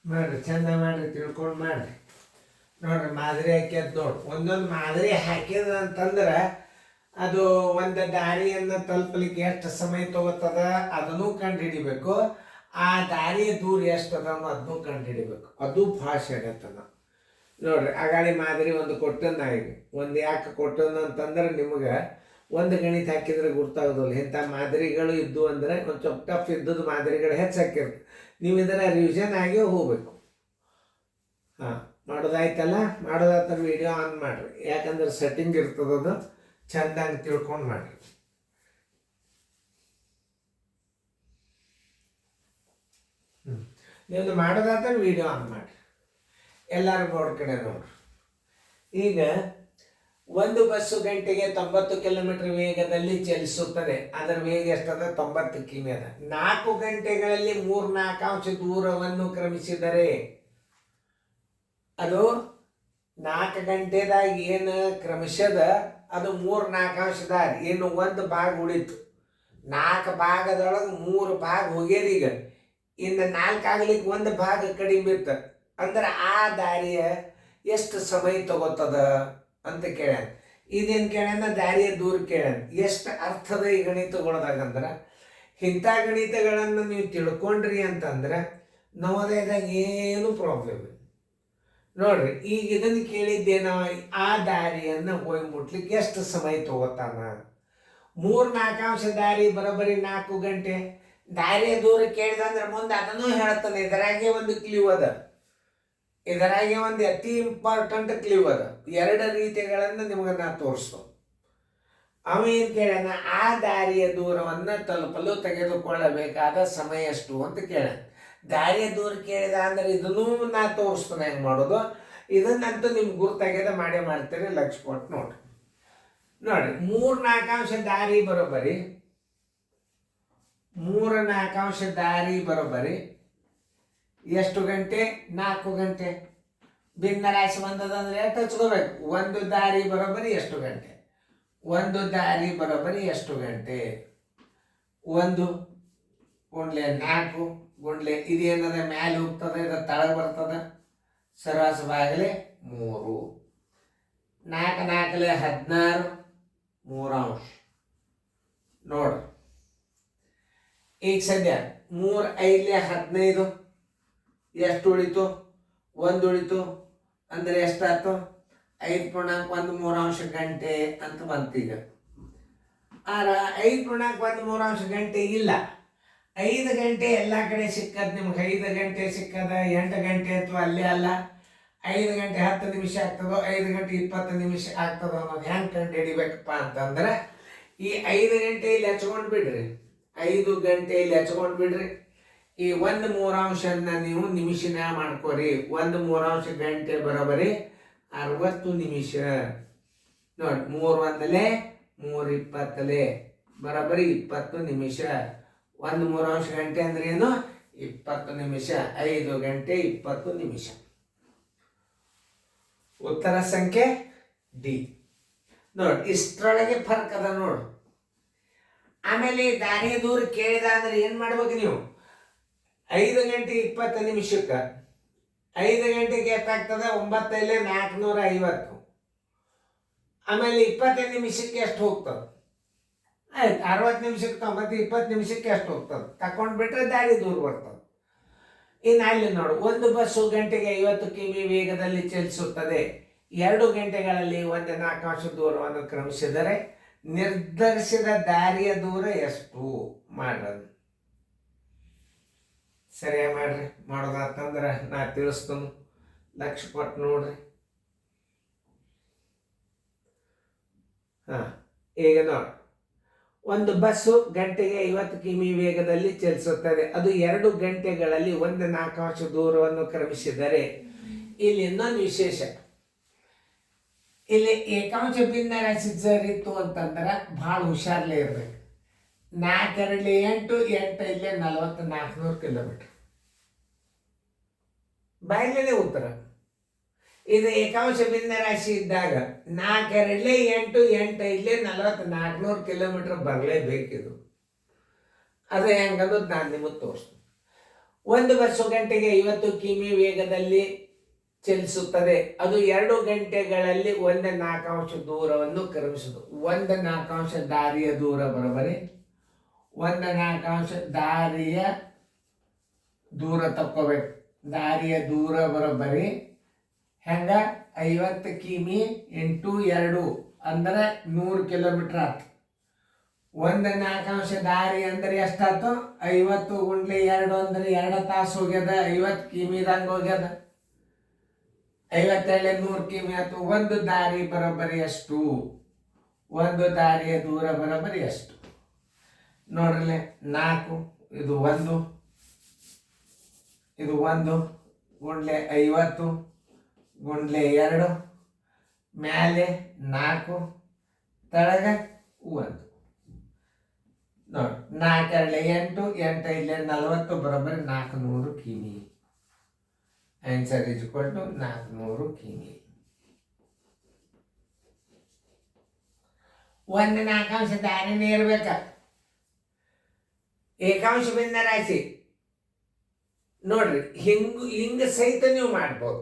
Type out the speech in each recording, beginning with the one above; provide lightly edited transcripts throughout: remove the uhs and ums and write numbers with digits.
ಮಾಡ್ರಿ, ಚಂದ ಮಾಡ್ರಿ, ತಿಳ್ಕೊಂಡು ಮಾಡ್ರಿ. ನೋಡ್ರಿ ಮಾದರಿ ಹಾಕ್ಯದ ನೋಡ್ರಿ. ಒಂದೊಂದು ಮಾದರಿ ಹಾಕಿದ ಅಂತಂದ್ರೆ ಅದು ಒಂದು ದಾರಿಯನ್ನು ತಲುಪಲಿಕ್ಕೆ ಎಷ್ಟು ಸಮಯ ತಗೋತದ ಅದನ್ನು ಕಂಡು ಹಿಡಿಬೇಕು. ಆ ದಾರಿಯ ದೂರ ಎಷ್ಟು ಅದ ಅದನ್ನು ಕಂಡು ಹಿಡಿಬೇಕು. ಅದು ಭಾಷೆ ಆಗತ್ತದ ನೋಡ್ರಿ. ಅಗಾಡಿ ಮಾದರಿ ಒಂದು ಕೊಟ್ಟನ ಈಗ ಒಂದು ಯಾಕೆ ಕೊಟ್ಟನ ಅಂತಂದ್ರೆ ನಿಮ್ಗೆ ಒಂದು ಗಣಿತ ಹಾಕಿದ್ರೆ ಗೊತ್ತಾಗೋದಿಲ್ಲ. ಇಂಥ ಮಾದರಿಗಳು ಇದ್ದು ಅಂದರೆ ಒಂದು ಸ್ವಲ್ಪ ಟಫ್ ಇದ್ದದ್ದು ಮಾದರಿಗಳು ಹೆಚ್ಚು ಹಾಕಿರುತ್ತೆ. ನೀವು ಇದರ ರಿವಿಷನ್ ಆಗಿ ಹೋಗ್ಬೇಕು. ಹಾಂ, ಮಾಡೋದಾಯ್ತಲ್ಲ. ಮಾಡೋದಾಯ್ತ ವಿಡಿಯೋ ಆನ್ ಮಾಡಿರಿ, ಯಾಕಂದ್ರೆ ಸೆಟ್ಟಿಂಗ್ ಇರ್ತದದು ಚಂದಾಗಿ ತಿಳ್ಕೊಂಡು ಮಾಡಿರಿ. ನೀವು ಮಾಡೋದಾದ್ರೆ ವಿಡಿಯೋ ಆನ್ ಮಾಡಿ. ಎಲ್ಲರೂ ಬೋರ್ಡ್ ಕಡೆ ನೋಡ್ರಿ. ಈಗ ಒಂದು ಬಸ್ಸು ಗಂಟೆಗೆ 90 ಕಿಲೋಮೀಟರ್ ವೇಗದಲ್ಲಿ ಚಲಿಸುತ್ತದೆ. ಅದರ ವೇಗ ಎಷ್ಟದ? 90 ಕಿಮಿ ಅದ. 4 ಗಂಟೆಗಳಲ್ಲಿ 3-4 ಅಂಶ ದೂರವನ್ನು ಕ್ರಮಿಸಿದರೆ ಅದು 4 ಗಂಟೆದಾಗ ಏನು ಕ್ರಮಿಸದ ಅದು 3-4 ಅಂಶ ದಾರಿ. ಇನ್ನು ಒಂದು ಭಾಗ ಉಳಿತು. 4 ಭಾಗದೊಳಗೆ 3 ಭಾಗ ಹೋಗ್ಯದ. ಈಗ ಇನ್ನು 4 ಆಗ್ಲಿಕ್ಕೆ ಒಂದು ಭಾಗ ಕಡಿಮೆ ಇರ್ತದೆ. ಅಂದ್ರೆ ಆ ದಾರಿಯ ಎಷ್ಟು ಸಮಯ ತಗೋತದ ಅಂತ ಕೇಳ್ಯಾನ. ಇದೇನು ಕೇಳ್ಯಾನ? ದಾರಿಯ ದೂರ ಕೇಳ್ಯಾನ. ಎಷ್ಟು ಅರ್ಥದ ಈ ಗಣಿತಗಳದಾಗಂದ್ರೆ ಇಂಥ ಗಣಿತಗಳನ್ನು ನೀವು ತಿಳ್ಕೊಂಡ್ರಿ ಅಂತಂದ್ರೆ ನವೋದಯದಾಗ ಏನು ಪ್ರಾಬ್ಲಮ್ ನೋಡ್ರಿ. ಈಗ ಇದನ್ನು ಕೇಳಿದ್ದೇನೋ, ಆ ದಾರಿಯನ್ನು ಹೋಗಿ ಮುಟ್ಲಿಕ್ಕೆ ಎಷ್ಟು ಸಮಯ ತಗೋತಾನ? 3-4 ಅಂಶ ದಾರಿ ಬರೋಬ್ಬರಿ 4 ಗಂಟೆ. ದಾರಿಯ ದೂರ ಕೇಳಿದಂದ್ರೆ ಮುಂದೆ ಅದನ್ನು ಹೇಳ್ತಾನೆ. ಇದರಾಗೆ ಒಂದು ಕ್ಲೀವ್ ಅದ, ಇದರಾಗೆ ಒಂದು ಅತಿ ಇಂಪಾರ್ಟೆಂಟ್ ಕ್ಲೀವ್ ಅದ. 2 ರೀತಿಗಳನ್ನು ನಿಮಗೆ ನಾ ತೋರಿಸ್ತು. ಅವೇನು ಕೇಳ್ಯಾನ? ಆ ದಾರಿಯ ದೂರವನ್ನು ತಲುಪಲು ತೆಗೆದುಕೊಳ್ಳಬೇಕಾದ ಸಮಯ ಎಷ್ಟು ಅಂತ ಕೇಳ್ಯಾನ. ದಾರಿಯ ದೂರ ಕೇಳಿದ ಅಂದ್ರೆ ಇದನ್ನೂ ನಾ ತೋರಿಸ್ತಾನೆ ಹೆಂಗೆ ಮಾಡೋದು. ಇದನ್ನಂತೂ ನಿಮ್ಗೆ ಗುರ್ತಾಗ್ಯದ ಮಾಡೇ ಮಾಡ್ತೀರಿ. ಲಕ್ಷ ಕೊಟ್ಟು ನೋಡ್ರಿ. 3-4 ಅಂಶ ದಾರಿ ಬರೋಬ್ಬರಿ 3-4 ಅಂಶ ದಾರಿ ಬರೋಬ್ಬರಿ ಎಷ್ಟು ಗಂಟೆ? 4 ಗಂಟೆ. ಭಿನ್ನ ರಾಶಿ ಬಂದದಂದ್ರೆ ಎಷ್ಟು ಹಚ್ಕೋಬೇಕು? ಒಂದು ದಾರಿ ಬರೋಬ್ಬರಿ ಎಷ್ಟು ಗಂಟೆ? ಒಂದು ದಾರಿ ಬರೋಬ್ಬರಿ ಎಷ್ಟು ಗಂಟೆ? 1 ಗುಂಡ್ಲೆ 4 ಗುಂಡ್ಲೆ ಇದೇನದ ಮ್ಯಾಲೆ ಹೋಗ್ತದೆ, ಇದು ತಳಗೆ ಬರ್ತದೆ. ಸರಾಸ ಬಾಗಲೆ 3. 4 4 16 3 ಅಂಶ ನೋಡ್ರಿ. ಈಗ ಸದ್ಯ 3 5 15 ಎಷ್ಟು ಉಳಿತು? 1 ಉಳಿತು. ಅಂದರೆ ಎಷ್ಟಾಯ್ತು? 5.13 ಅಂಶ ಗಂಟೆ ಅಂತ ಬಂತೀಗ. 5.13 ಅಂಶ ಗಂಟೆ ಇಲ್ಲ. 5 ಗಂಟೆ ಎಲ್ಲ ಕಡೆ ಸಿಕ್ಕದ್ ನಿಮ್ಗೆ. 5 ಗಂಟೆ ಸಿಕ್ಕದ, 8 ಗಂಟೆ ಅಥವಾ ಅಲ್ಲೇ ಅಲ್ಲ. 5 ಗಂಟೆ 10 ನಿಮಿಷ ಆಗ್ತದೋ, 5 ಗಂಟೆ 20 ನಿಮಿಷ ಆಗ್ತದೋ ಅನ್ನೋದು ಹೆಂಗೆ ಕಂಡು ಹಿಡಿಬೇಕಪ್ಪ ಅಂತಂದ್ರೆ ಈ 5 ಗಂಟೆಯಲ್ಲಿ ಹಚ್ಕೊಂಡು ಬಿಡ್ರಿ. 5 ಗಂಟೆಯಲ್ಲಿ ಹಚ್ಕೊಂಡು ಬಿಡ್ರಿ. ಈ 1/3 ಅಂಶನ ನೀವು ನಿಮಿಷನ ಮಾಡ್ಕೋರಿ. 1/3 ಅಂಶ ಗಂಟೆ ಬರೋಬರಿ 60 ನಿಮಿಷ ನೋಡಿ. 3 1 3 20 ಬರೋಬರಿ 20 ನಿಮಿಷ. 1/3 ಅಂಶ ಗಂಟೆ ಅಂದ್ರೆ ಏನು? 20 ನಿಮಿಷ. 5 ಗಂಟೆ 20 ನಿಮಿಷ. ಉತ್ತರ ಸಂಖ್ಯೆ ಡಿ ನೋಡಿ. ಇಷ್ಟರೊಳಗೆ ಫರ್ಕ್ ಅದ ನೋಡು. ಆಮೇಲೆ ದಾರಿ ದೂರ ಕೇಳಿದ ಅಂದ್ರೆ ಏನು ಮಾಡ್ಬೇಕು ನೀವು? 5 ಗಂಟೆ 20 ನಿಮಿಷಕ್ಕೆ 5 ಗಂಟೆಗೆ ಎಷ್ಟಾಗ್ತದೆ? 9 450. ಆಮೇಲೆ 25 ನಿಮಿಷಕ್ಕೆ ಎಷ್ಟು ಹೋಗ್ತದೆ? ಆಯ್ತು, 60 ನಿಮಿಷಕ್ಕೆ 90, 20 ನಿಮಿಷಕ್ಕೆ ಎಷ್ಟು ಹೋಗ್ತದೆ? ತಕೊಂಡು ಬಿಟ್ರೆ ದಾರಿ ದೂರ ಬರ್ತದೆ. ಇನ್ನು ಅಲ್ಲಿ ನೋಡು, ಒಂದು ಬಸ್ಸು ಗಂಟೆಗೆ 50 ಕಿಮಿ ವೇಗದಲ್ಲಿ ಚಲಿಸುತ್ತದೆ. 2 ಗಂಟೆಗಳಲ್ಲಿ 1/4 ಅಂಶ ದೂರವನ್ನು ಕ್ರಮಿಸಿದರೆ ನಿರ್ಧರಿಸಿದ ದಾರಿಯ ದೂರ ಎಷ್ಟು? ಮಾಡೋದು ಸರಿಯಾಗಿ ಮಾಡ್ರಿ. ಮಾಡೋದಾತಂದ್ರೆ ನಾ ತಿಳಿಸ್ತೀನಿ. ಲಕ್ಷ ಕೊಟ್ಟು ನೋಡ್ರಿ. ಹಾಂ, ಈಗ ನೋಡಿ, ಒಂದು ಬಸ್ಸು ಗಂಟೆಗೆ 50 ಕಿಮಿ ವೇಗದಲ್ಲಿ ಚಲಿಸುತ್ತದೆ. ಅದು 2 ಗಂಟೆಗಳಲ್ಲಿ 1/4 ಅಂಶ ದೂರವನ್ನು ಕ್ರಮಿಸಿದರೆ. ಇಲ್ಲಿ ಇನ್ನೊಂದು ವಿಶೇಷ, ಇಲ್ಲಿ ಏಕಾಂಶ ಭಿನ್ನ ರಾಶಿ ಸರಿತ್ತು ಅಂತಂದ್ರೆ ಭಾಳ ಹುಷಾರ್ಲೇ ಇರ್ಬೇಕು. 4 2 8 8 5 40 400 ಕಿಲೋಮೀಟರ್ ಬಾಯಿಲೇ ಉತ್ತರ. ಇದು ಏಕಾಂಶ ಭಿನ್ನ ರಾಶಿ ಇದ್ದಾಗ 4 2 8 8 5 40 400 ಕಿಲೋಮೀಟರ್ ಬರಲೇಬೇಕಿದು. ಅದು ಹೆಂಗದು ನಾನು ನಿಮಗೆ ತೋರಿಸ್ತೀನಿ. 1 ಬಸ್ಸು ಗಂಟೆಗೆ 50 ಕಿಮಿ ವೇಗದಲ್ಲಿ ಚಲಿಸುತ್ತದೆ. ಅದು 2 ಗಂಟೆಗಳಲ್ಲಿ 1/4 ದೂರವನ್ನು ಕ್ರಮಿಸುವುದು. 1/4 ದಾರಿಯ ದೂರ ಬರೋಬರಿ 1/4 ದಾರಿಯ ದೂರ ತಕ್ಕೋಬೇಕು. ದಾರಿಯ ದೂರ ಬರೋಬರಿ ಹೆಂಗ 50 ಕಿಮಿ ಇಂಟು 2 ಅಂದ್ರೆ 100 ಕಿಲೋಮೀಟರ್ ಆಯ್ತು. 1/4 ದಾರಿ ಅಂದ್ರೆ ಎಷ್ಟಾಯ್ತು? 50 ಗುಂಡ್ಲೆ 2 ಅಂದ್ರೆ 2 ತಾಸು ಹೋಗ್ಯದ. 50 ಕಿಮಿದಂಗೆ ಹೋಗ್ಯದ. 52 100 ಕಿಮಿ ಆಯ್ತು. ಒಂದು ದಾರಿ ಬರೋಬ್ಬರಿ ಎಷ್ಟು? ಒಂದು ದಾರಿಯ ದೂರ ಬರೋಬ್ಬರಿ ಎಷ್ಟು ನೋಡ್ರಲೆ? 4 ಇದು 1 ಇದು 1 ಗುಂಡ್ಲೆ 50 ಗುಂಡ್ಲೆ 2 ಮ್ಯಾಲೆ 4 ತಳಗ 1 ನೋಡಿ. 4 2 8 8 40 ಬರೋಬ್ಬರಿ 400 ಕಿಮಿ. Answer is equal to 400 ಕಿಮಿ. 1/4 ದಾರಿನೇ ಇರ್ಬೇಕ. ಏಕಾಂಶ ಭಿನ್ನ ರಾಶಿ ನೋಡ್ರಿ, ಹಿಂಗ ಸಹಿತ ನೀವು ಮಾಡ್ಬೋದು.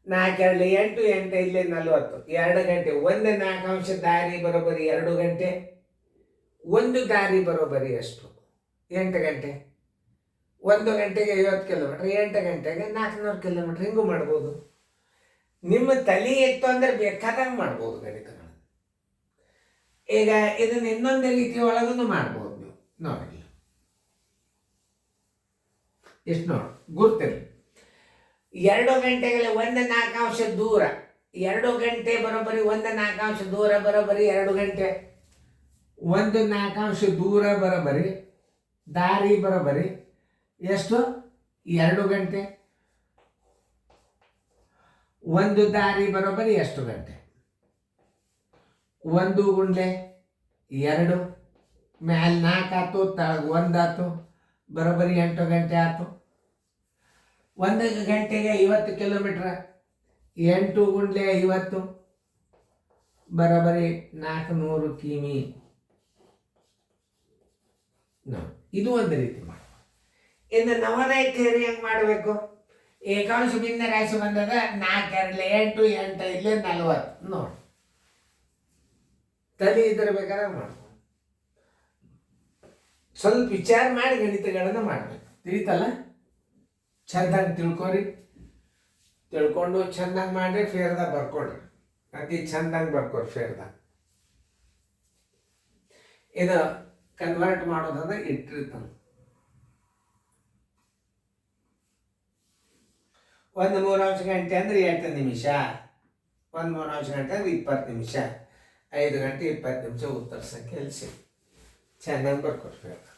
4 2 8 8 5 40 2 ಗಂಟೆ. 1/4 ದಾರಿ ಬರೋಬ್ಬರಿ 2 ಗಂಟೆ. ಒಂದು ದಾರಿ ಬರೋಬ್ಬರಿ ಎಷ್ಟು? 8 ಗಂಟೆ. 1 ಗಂಟೆಗೆ 50 ಕಿಲೋಮೀಟರ್, 8 ಗಂಟೆಗೆ 400 ಕಿಲೋಮೀಟರ್. ಹಿಂಗೂ ಮಾಡ್ಬೋದು. ನಿಮ್ಮ ತಲೆ ಎತ್ತು ಅಂದ್ರೆ ಬೇಕಾದಂಗೆ ಮಾಡ್ಬೋದು ಗಣಿತಗಳು. ಈಗ ಇದನ್ನ ಇನ್ನೊಂದು ರೀತಿ ಒಳಗೂ ಮಾಡ್ಬೋದು ನೀವು. ನೋಡಿ ಎಷ್ಟು ನೋಡಿ ಗುರ್ತಿರಿ. 2 ಗಂಟೆಗಳ 1/4 ದೂರ. 2 ಗಂಟೆ ಬರೋಬ್ಬರಿ 1/4 ದೂರ ಬರೋಬ್ಬರಿ 2 ಗಂಟೆ. 1/4 ದೂರ ಬರೋಬ್ಬರಿ ದಾರಿ ಬರೋಬ್ಬರಿ ಎಷ್ಟು? 2 ಗಂಟೆ. ಒಂದು ದಾರಿ ಬರೋಬ್ಬರಿ ಎಷ್ಟು ಗಂಟೆ? 1 ಗುಂಡ್ಲೆ 2 ಮ್ಯಾಲೆ 4 ಆಯ್ತು, ತಳಗ 1 ಆಯ್ತು, ಬರೋಬ್ಬರಿ 8 ಗಂಟೆ ಆಯ್ತು. 1 ಗಂಟೆಗೆ 50 ಕಿಲೋಮೀಟ್ರ್. 8 ಗುಂಡ್ಲೆ 50 ಬರೋಬ್ಬರಿ 400 ಕಿಮಿ. ಇದು ಒಂದು ರೀತಿ ಮಾಡಿ. ಇನ್ನು ನವೋದಯ ಥಿಯರಿ ಹೆಂಗೆ ಮಾಡಬೇಕು? ಏಕಾಂಶ ಭಿನ್ನ ರಾಶಿ ಬಂದದ. 4 2 8 8 5 40 ನೋಡಿ. ತಲೆ ಇದ್ರ ಬೇಕಾದ್ರೆ ಮಾಡ್ಬೋದು. ಸ್ವಲ್ಪ ವಿಚಾರ ಮಾಡಿ ಗಣಿತಗಳನ್ನು ಮಾಡಬೇಕು. ತಿಳಿತಲ್ಲ? ಚಂದಾಗಿ ತಿಳ್ಕೊರಿ. ತಿಳ್ಕೊಂಡು ಚಂದಾಗಿ ಮಾಡಿ ಫೇರ್ದಾಗ ಬರ್ಕೊಡ್ರಿ. ಅತಿ ಚಂದಾಗಿ ಬರ್ಕೊರಿ ಫೇರ್ದಾಗ. ಇದು ಕನ್ವರ್ಟ್ ಮಾಡೋದಂದ್ರೆ ಇಟ್ಟಿರ್ತಾನೆ. 1/3 ಗಂಟೆ ಅಂದ್ರೆ 8 ನಿಮಿಷ. 1/3 ಗಂಟೆ ಅಂದ್ರೆ 20 ನಿಮಿಷ. 5 ಗಂಟೆ 20 ನಿಮಿಷ ಉತ್ತರಿಸೋಕೆ ಕೆಲಸ. ಚೆನ್ನಾಗಿ ಬರ್ಕೊಡ್ಬೇಕು.